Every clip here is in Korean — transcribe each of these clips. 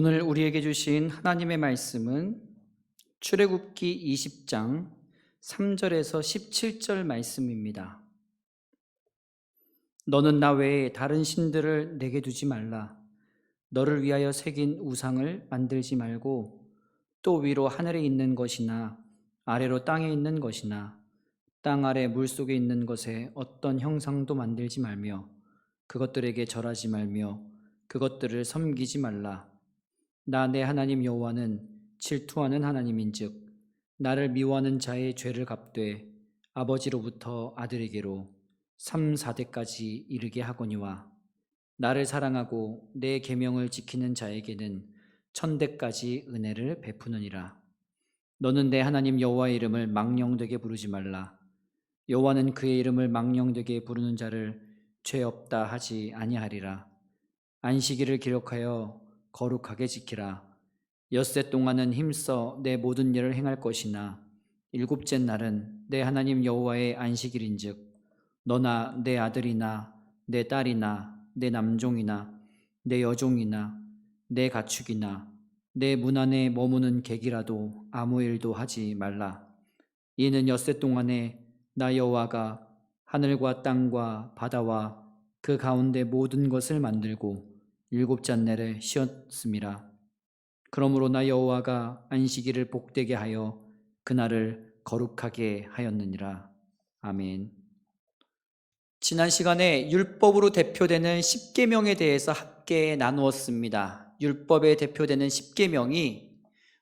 오늘 우리에게 주신 하나님의 말씀은 출애굽기 20장 3절에서 17절 말씀입니다. 너는 나 외에 다른 신들을 내게 두지 말라. 너를 위하여 새긴 우상을 만들지 말고 또 위로 하늘에 있는 것이나 아래로 땅에 있는 것이나 땅 아래 물속에 있는 것에 어떤 형상도 만들지 말며 그것들에게 절하지 말며 그것들을 섬기지 말라. 나 내 하나님 여호와는 질투하는 하나님인즉 나를 미워하는 자의 죄를 갚되 아버지로부터 아들에게로 3, 4대까지 이르게 하거니와 나를 사랑하고 내 계명을 지키는 자에게는 1000대까지 은혜를 베푸느니라. 너는 내 하나님 여호와의 이름을 망령되게 부르지 말라. 여호와는 그의 이름을 망령되게 부르는 자를 죄 없다 하지 아니하리라. 안식일을 기록하여 거룩하게 지키라. 엿새 동안은 힘써 내 모든 일을 행할 것이나 일곱째 날은 내 하나님 여호와의 안식일인즉 너나 내 아들이나 내 딸이나 내 남종이나 내 여종이나 내 가축이나 내 문 안에 머무는 객이라도 아무 일도 하지 말라. 이는 엿새 동안에 나 여호와가 하늘과 땅과 바다와 그 가운데 모든 것을 만들고 일곱째 날에 쉬었음이라. 그러므로 나 여호와가 안식일을 복되게 하여 그날을 거룩하게 하였느니라. 아멘. 지난 시간에 율법으로 대표되는 십계명에 대해서 함께 나누었습니다. 율법에 대표되는 십계명이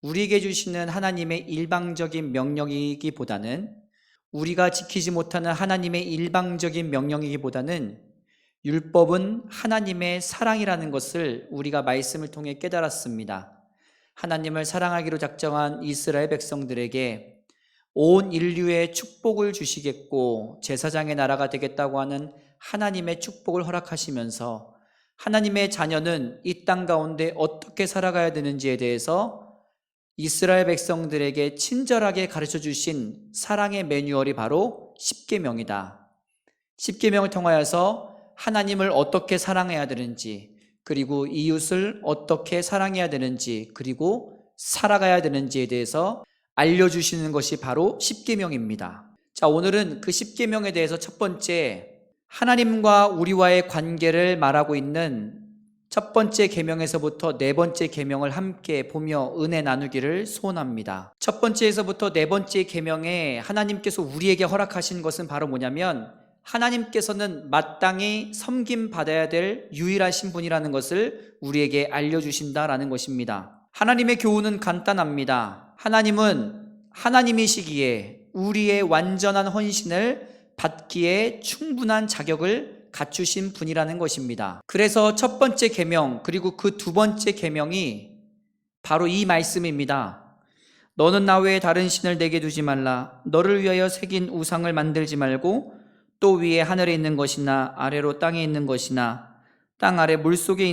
우리에게 주시는 하나님의 일방적인 명령이기보다는 우리가 지키지 못하는 하나님의 일방적인 명령이기보다는 율법은 하나님의 사랑이라는 것을 우리가 말씀을 통해 깨달았습니다. 하나님을 사랑하기로 작정한 이스라엘 백성들에게 온 인류의 축복을 주시겠고 제사장의 나라가 되겠다고 하는 하나님의 축복을 허락하시면서 하나님의 자녀는 이 땅 가운데 어떻게 살아가야 되는지에 대해서 이스라엘 백성들에게 친절하게 가르쳐 주신 사랑의 매뉴얼이 바로 십계명이다. 십계명을 통하여서 하나님을 어떻게 사랑해야 되는지, 그리고 이웃을 어떻게 사랑해야 되는지, 그리고 살아가야 되는지에 대해서 알려주시는 것이 바로 십계명입니다. 자, 오늘은 그 십계명에 대해서 첫 번째, 하나님과 우리와의 관계를 말하고 있는 첫 번째 계명에서부터 네 번째 계명을 함께 보며 은혜 나누기를 소원합니다. 첫 번째에서부터 네 번째 계명에 하나님께서 우리에게 허락하신 것은 바로 뭐냐면 하나님께서는 마땅히 섬김받아야 될 유일하신 분이라는 것을 우리에게 알려주신다라는 것입니다. 하나님의 교훈은 간단합니다. 하나님은 하나님이시기에 우리의 완전한 헌신을 받기에 충분한 자격을 갖추신 분이라는 것입니다. 그래서 첫 번째 계명 그리고 그 두 번째 계명이 바로 이 말씀입니다. 너는 나 외에 다른 신을 내게 두지 말라. 너를 위하여 새긴 우상을 만들지 말고 또 위에 하늘에 있는 것이나 아래로 땅에 있는 것이나 땅 아래 물속에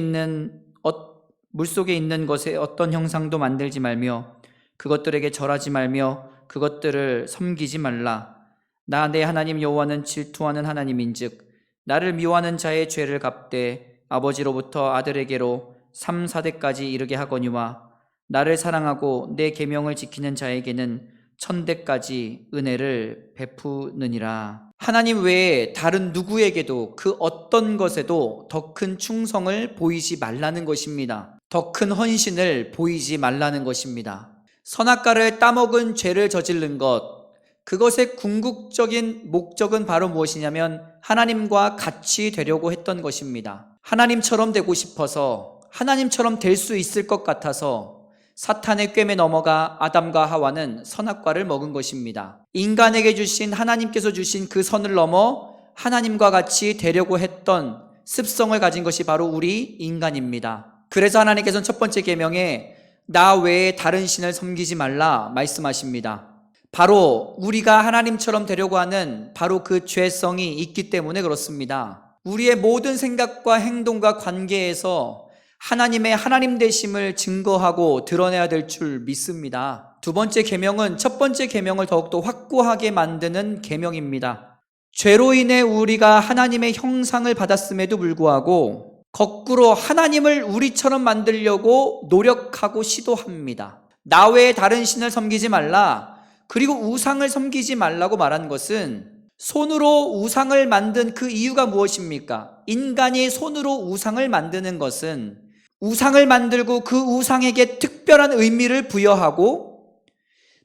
있는 것에 어떤 형상도 만들지 말며 그것들에게 절하지 말며 그것들을 섬기지 말라. 나 내 하나님 여호와는 질투하는 하나님인즉 나를 미워하는 자의 죄를 갚되 아버지로부터 아들에게로 3, 4대까지 이르게 하거니와 나를 사랑하고 내 계명을 지키는 자에게는 1000대까지 은혜를 베푸느니라. 하나님 외에 다른 누구에게도 그 어떤 것에도 더 큰 충성을 보이지 말라는 것입니다. 더 큰 헌신을 보이지 말라는 것입니다. 선악과를 따먹은 죄를 저지른 것, 그것의 궁극적인 목적은 바로 무엇이냐면 하나님과 같이 되려고 했던 것입니다. 하나님처럼 되고 싶어서, 하나님처럼 될 수 있을 것 같아서 사탄의 꿰매 넘어가 아담과 하와는 선악과를 먹은 것입니다. 인간에게 주신 하나님께서 주신 그 선을 넘어 하나님과 같이 되려고 했던 습성을 가진 것이 바로 우리 인간입니다. 그래서 하나님께서는 첫 번째 계명에 나 외에 다른 신을 섬기지 말라 말씀하십니다. 바로 우리가 하나님처럼 되려고 하는 바로 그 죄성이 있기 때문에 그렇습니다. 우리의 모든 생각과 행동과 관계에서 하나님의 하나님 되심을 증거하고 드러내야 될 줄 믿습니다. 두 번째 계명은 첫 번째 계명을 더욱더 확고하게 만드는 계명입니다. 죄로 인해 우리가 하나님의 형상을 받았음에도 불구하고 거꾸로 하나님을 우리처럼 만들려고 노력하고 시도합니다. 나 외에 다른 신을 섬기지 말라, 그리고 우상을 섬기지 말라고 말한 것은 손으로 우상을 만든 그 이유가 무엇입니까? 인간이 손으로 우상을 만드는 것은 우상을 만들고 그 우상에게 특별한 의미를 부여하고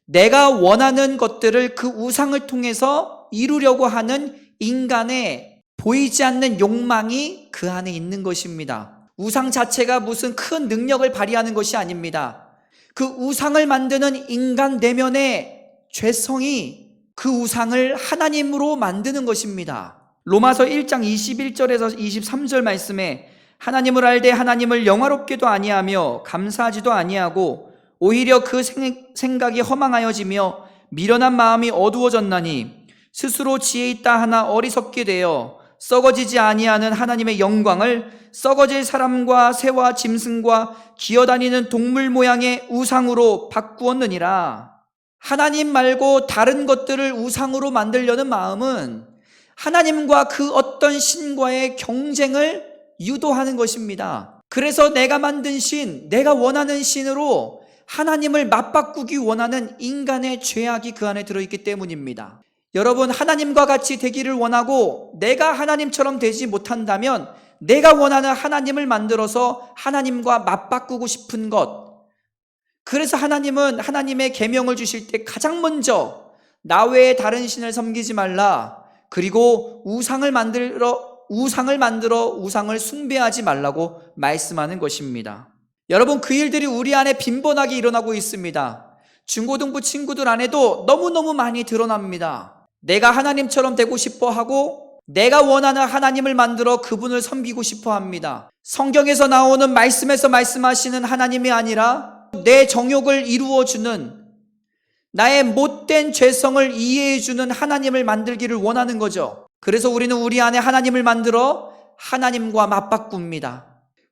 내가 원하는 것들을 그 우상을 통해서 이루려고 하는 인간의 보이지 않는 욕망이 그 안에 있는 것입니다. 우상 자체가 무슨 큰 능력을 발휘하는 것이 아닙니다. 그 우상을 만드는 인간 내면의 죄성이 그 우상을 하나님으로 만드는 것입니다. 로마서 1장 21절에서 23절 말씀에 하나님을 알되 하나님을 영화롭게도 아니하며 감사하지도 아니하고 오히려 그 생각이 허망하여지며 미련한 마음이 어두워졌나니 스스로 지혜 있다 하나 어리석게 되어 썩어지지 아니하는 하나님의 영광을 썩어질 사람과 새와 짐승과 기어다니는 동물 모양의 우상으로 바꾸었느니라. 하나님 말고 다른 것들을 우상으로 만들려는 마음은 하나님과 그 어떤 신과의 경쟁을 유도하는 것입니다. 그래서 내가 만든 신, 내가 원하는 신으로 하나님을 맞바꾸기 원하는 인간의 죄악이 그 안에 들어있기 때문입니다. 여러분, 하나님과 같이 되기를 원하고 내가 하나님처럼 되지 못한다면 내가 원하는 하나님을 만들어서 하나님과 맞바꾸고 싶은 것, 그래서 하나님은 하나님의 계명을 주실 때 가장 먼저 나 외에 다른 신을 섬기지 말라, 그리고 우상을 만들어 우상을 숭배하지 말라고 말씀하는 것입니다. 여러분, 그 일들이 우리 안에 빈번하게 일어나고 있습니다. 중고등부 친구들 안에도 너무너무 많이 드러납니다. 내가 하나님처럼 되고 싶어 하고 내가 원하는 하나님을 만들어 그분을 섬기고 싶어 합니다. 성경에서 나오는 말씀에서 말씀하시는 하나님이 아니라 내 정욕을 이루어주는, 나의 못된 죄성을 이해해주는 하나님을 만들기를 원하는 거죠. 그래서 우리는 우리 안에 하나님을 만들어 하나님과 맞바꿉니다.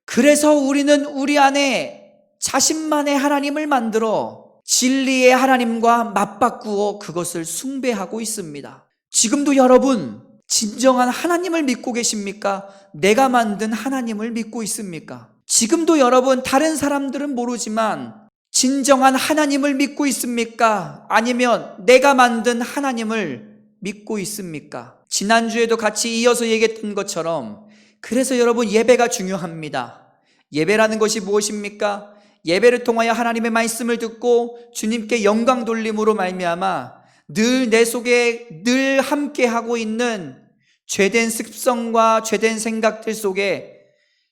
그래서 우리는 우리 안에 자신만의 하나님을 만들어 진리의 하나님과 맞바꾸어 그것을 숭배하고 있습니다. 지금도 여러분, 진정한 하나님을 믿고 계십니까? 내가 만든 하나님을 믿고 있습니까? 지금도 여러분, 다른 사람들은 모르지만 진정한 하나님을 믿고 있습니까? 아니면 내가 만든 하나님을 믿고 있습니까? 지난주에도 같이 이어서 얘기했던 것처럼, 그래서 여러분, 예배가 중요합니다. 예배라는 것이 무엇입니까? 예배를 통하여 하나님의 말씀을 듣고 주님께 영광 돌림으로 말미암아 늘 내 속에 늘 함께하고 있는 죄된 습성과 죄된 생각들 속에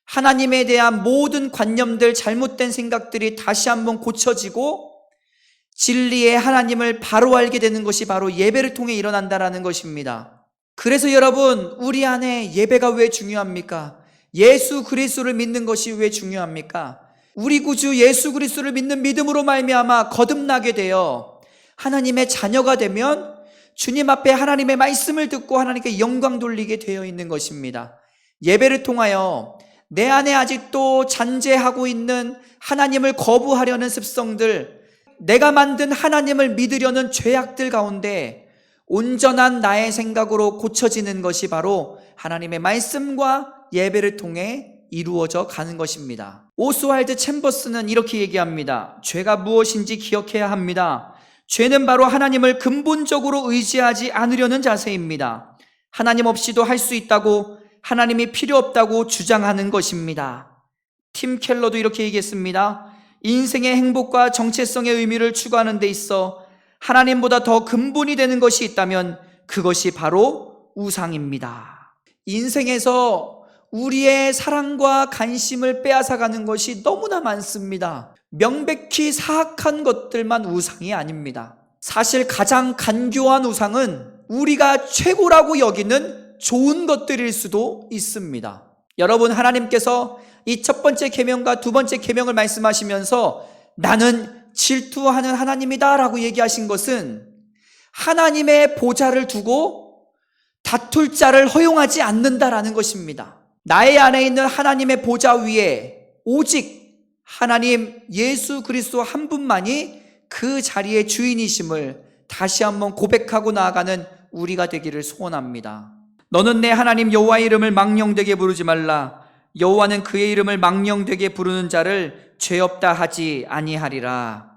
하나님에 대한 모든 관념들, 잘못된 생각들이 다시 한번 고쳐지고 진리의 하나님을 바로 알게 되는 것이 바로 예배를 통해 일어난다라는 것입니다. 그래서 여러분, 우리 안에 예배가 왜 중요합니까? 예수 그리스도를 믿는 것이 왜 중요합니까? 우리 구주 예수 그리스도를 믿는 믿음으로 말미암아 거듭나게 되어 하나님의 자녀가 되면 주님 앞에 하나님의 말씀을 듣고 하나님께 영광 돌리게 되어 있는 것입니다. 예배를 통하여 내 안에 아직도 잔재하고 있는 하나님을 거부하려는 습성들, 내가 만든 하나님을 믿으려는 죄악들 가운데 온전한 나의 생각으로 고쳐지는 것이 바로 하나님의 말씀과 예배를 통해 이루어져 가는 것입니다. 오스왈드 챔버스는 이렇게 얘기합니다. 죄가 무엇인지 기억해야 합니다. 죄는 바로 하나님을 근본적으로 의지하지 않으려는 자세입니다. 하나님 없이도 할 수 있다고, 하나님이 필요 없다고 주장하는 것입니다. 팀 켈러도 이렇게 얘기했습니다. 인생의 행복과 정체성의 의미를 추구하는 데 있어 하나님보다 더 근본이 되는 것이 있다면 그것이 바로 우상입니다. 인생에서 우리의 사랑과 관심을 빼앗아가는 것이 너무나 많습니다. 명백히 사악한 것들만 우상이 아닙니다. 사실 가장 간교한 우상은 우리가 최고라고 여기는 좋은 것들일 수도 있습니다. 여러분, 하나님께서 이 첫 번째 계명과 두 번째 계명을 말씀하시면서 나는 질투하는 하나님이다 라고 얘기하신 것은 하나님의 보좌를 두고 다툴 자를 허용하지 않는다라는 것입니다. 나의 안에 있는 하나님의 보좌 위에 오직 하나님 예수 그리스도 한 분만이 그 자리의 주인이심을 다시 한번 고백하고 나아가는 우리가 되기를 소원합니다. 너는 내 하나님 여호와의 이름을 망령되게 부르지 말라. 여호와는 그의 이름을 망령되게 부르는 자를 죄 없다 하지 아니하리라.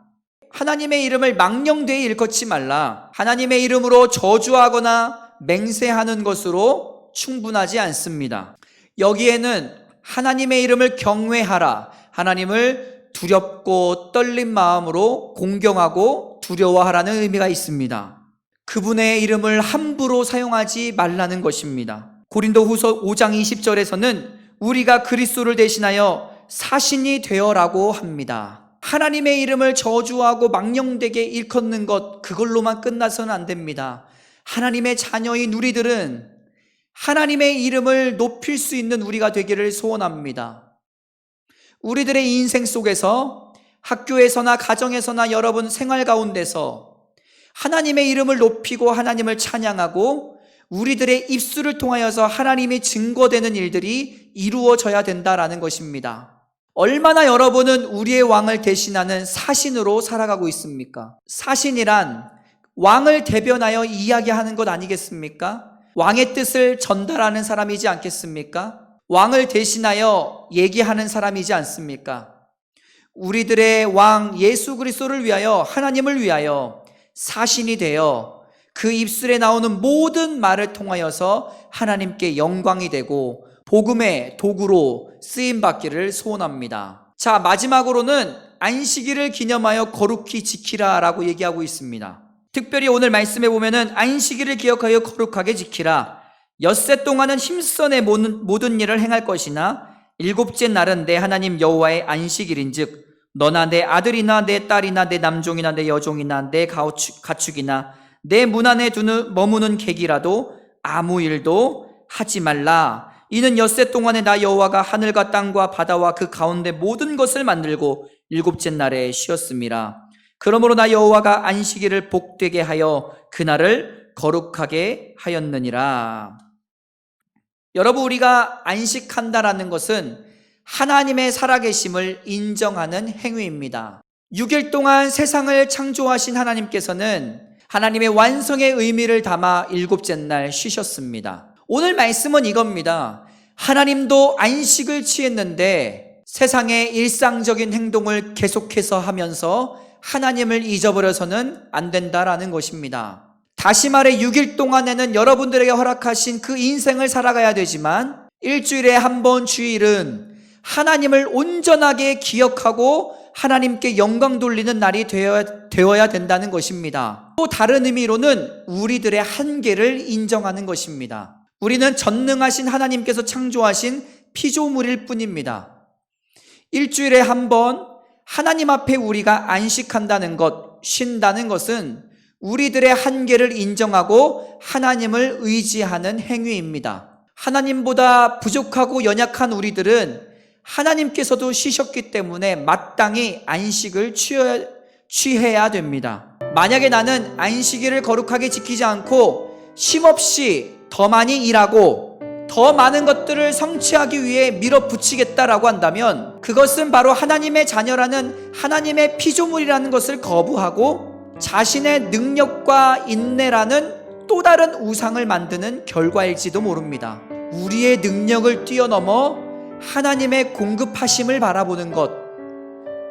하나님의 이름을 망령되이 일컫지 말라. 하나님의 이름으로 저주하거나 맹세하는 것으로 충분하지 않습니다. 여기에는 하나님의 이름을 경외하라, 하나님을 두렵고 떨린 마음으로 공경하고 두려워하라는 의미가 있습니다. 그분의 이름을 함부로 사용하지 말라는 것입니다. 고린도후서 5장 20절에서는 우리가 그리스도를 대신하여 사신이 되어라고 합니다. 하나님의 이름을 저주하고 망령되게 일컫는 것, 그걸로만 끝나서는 안 됩니다. 하나님의 자녀인 우리들은 하나님의 이름을 높일 수 있는 우리가 되기를 소원합니다. 우리들의 인생 속에서, 학교에서나 가정에서나 여러분 생활 가운데서 하나님의 이름을 높이고 하나님을 찬양하고 우리들의 입술을 통하여서 하나님이 증거되는 일들이 이루어져야 된다라는 것입니다. 얼마나 여러분은 우리의 왕을 대신하는 사신으로 살아가고 있습니까? 사신이란 왕을 대변하여 이야기하는 것 아니겠습니까? 왕의 뜻을 전달하는 사람이지 않겠습니까? 왕을 대신하여 얘기하는 사람이지 않습니까? 우리들의 왕 예수 그리스도를 위하여, 하나님을 위하여 사신이 되어 그 입술에 나오는 모든 말을 통하여서 하나님께 영광이 되고 복음의 도구로 쓰임받기를 소원합니다. 자, 마지막으로는 안식일을 기념하여 거룩히 지키라 라고 얘기하고 있습니다. 특별히 오늘 말씀에 보면은 안식일을 기억하여 거룩하게 지키라. 엿새 동안은 힘써 내 모든 일을 행할 것이나 일곱째 날은 내 하나님 여호와의 안식일인즉 너나 내 아들이나 내 딸이나 내 남종이나 내 여종이나 내 가축이나 내 문 안에 머무는 객이라도 아무 일도 하지 말라. 이는 엿새 동안에 나 여호와가 하늘과 땅과 바다와 그 가운데 모든 것을 만들고 일곱째 날에 쉬었음이라. 그러므로 나 여호와가 안식일을 복되게 하여 그날을 거룩하게 하였느니라. 여러분, 우리가 안식한다라는 것은 하나님의 살아계심을 인정하는 행위입니다. 6일 동안 세상을 창조하신 하나님께서는 하나님의 완성의 의미를 담아 일곱째 날 쉬셨습니다. 오늘 말씀은 이겁니다. 하나님도 안식을 취했는데 세상의 일상적인 행동을 계속해서 하면서 하나님을 잊어버려서는 안 된다라는 것입니다. 다시 말해 6일 동안에는 여러분들에게 허락하신 그 인생을 살아가야 되지만 일주일에 한 번 주일은 하나님을 온전하게 기억하고 하나님께 영광 돌리는 날이 되어야 된다는 것입니다. 또 다른 의미로는 우리들의 한계를 인정하는 것입니다. 우리는 전능하신 하나님께서 창조하신 피조물일 뿐입니다. 일주일에 한 번 하나님 앞에 우리가 안식한다는 것, 쉰다는 것은 우리들의 한계를 인정하고 하나님을 의지하는 행위입니다. 하나님보다 부족하고 연약한 우리들은 하나님께서도 쉬셨기 때문에 마땅히 안식을 취해야 됩니다. 만약에 나는 안식일을 거룩하게 지키지 않고 쉼없이 더 많이 일하고 더 많은 것들을 성취하기 위해 밀어붙이겠다라고 한다면 그것은 바로 하나님의 자녀라는 하나님의 피조물이라는 것을 거부하고 자신의 능력과 인내라는 또 다른 우상을 만드는 결과일지도 모릅니다. 우리의 능력을 뛰어넘어 하나님의 공급하심을 바라보는 것.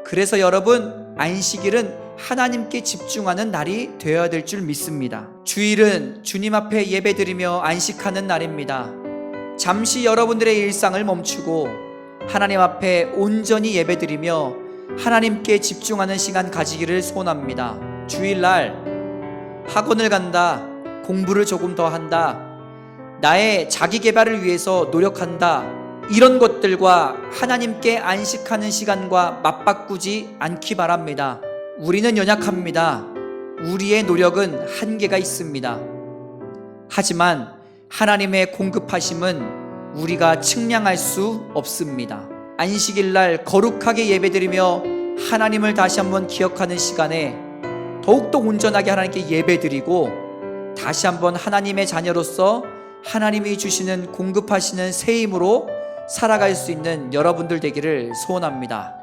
그래서 여러분, 안식일은 하나님께 집중하는 날이 되어야 될 줄 믿습니다. 주일은 주님 앞에 예배드리며 안식하는 날입니다. 잠시 여러분들의 일상을 멈추고 하나님 앞에 온전히 예배드리며 하나님께 집중하는 시간 가지기를 소원합니다. 주일날 학원을 간다, 공부를 조금 더 한다, 나의 자기 개발을 위해서 노력한다, 이런 것들과 하나님께 안식하는 시간과 맞바꾸지 않기 바랍니다. 우리는 연약합니다. 우리의 노력은 한계가 있습니다. 하지만 하나님의 공급하심은 우리가 측량할 수 없습니다. 안식일날 거룩하게 예배드리며 하나님을 다시 한번 기억하는 시간에 더욱더 온전하게 하나님께 예배드리고 다시 한번 하나님의 자녀로서 하나님이 주시는 공급하시는 새 힘으로 살아갈 수 있는 여러분들 되기를 소원합니다.